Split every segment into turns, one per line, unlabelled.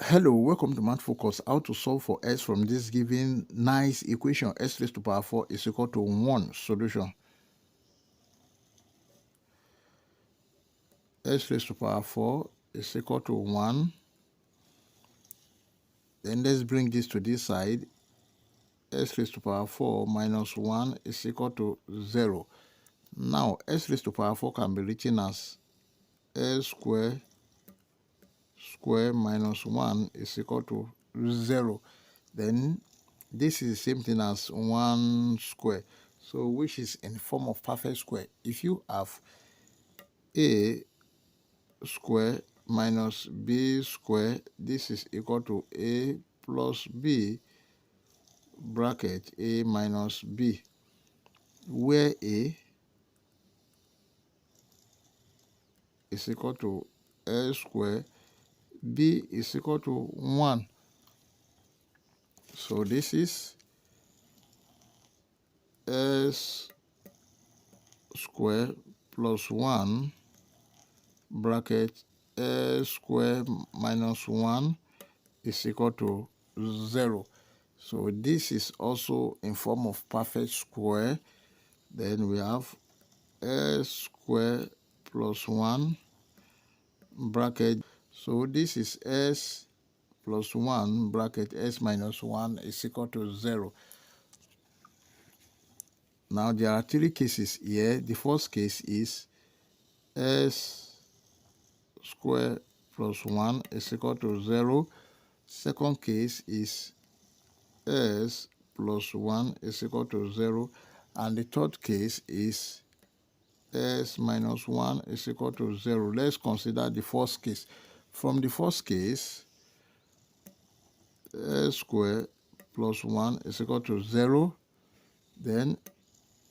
Hello, welcome to Mathsfocus. How to solve for s from this given nice equation. S raised to power 4 is equal to 1. Solution. S raised to power 4 is equal to 1. Then let's bring this to this side. S raised to power 4 minus 1 is equal to 0. Now, s raised to power 4 can be written as s square minus 1 is equal to 0. Then this is the same thing as 1 square, so which is in form of perfect square. If you have a square minus b square, this is equal to a plus b bracket a minus b, where a is equal to a square, b is equal to 1. So this is s square plus 1 bracket a square minus 1 is equal to 0. So this is also in form of perfect square. Then we have s square plus 1 bracket. So this is s plus 1 bracket s minus 1 is equal to 0. Now there are three cases here. The first case is s square plus 1 is equal to 0. Second case is s plus 1 is equal to 0. And the third case is s minus 1 is equal to 0. Let's consider the first case. From the first case, s square plus 1 is equal to 0. Then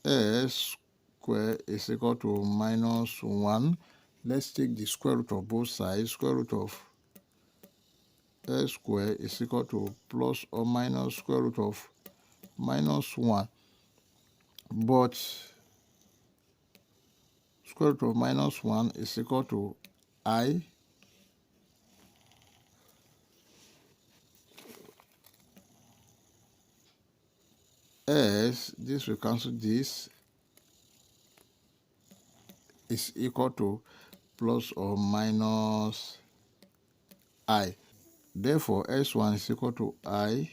s square is equal to minus 1. Let's take the square root of both sides. Square root of s square is equal to plus or minus square root of minus 1. But square root of minus 1 is equal to I. S, this will cancel this, is equal to plus or minus I. Therefore, S1 is equal to I.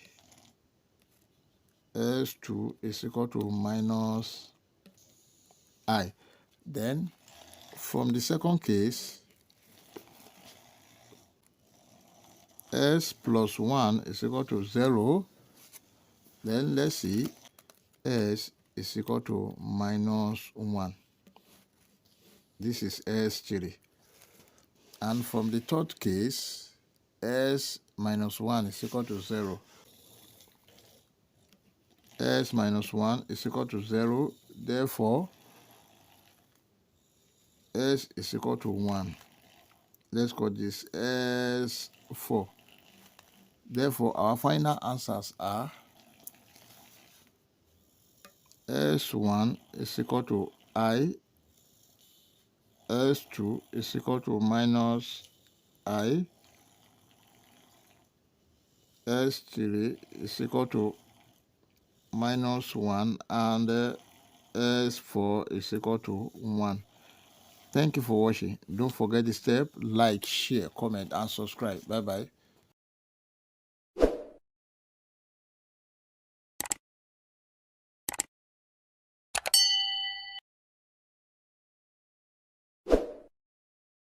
S2 is equal to minus I. Then, from the second case, S plus 1 is equal to 0. Then, let's see, S is equal to minus 1. This is S3. And from the third case, s minus 1 is equal to 0. S minus 1 is equal to 0. Therefore, s is equal to 1. Let's call this S4. Therefore, our final answers are S1 is equal to I, S2 is equal to minus I, S3 is equal to minus 1, and S4 is equal to 1. Thank you for watching. Don't forget the step, like, share, comment, and subscribe. Bye-bye.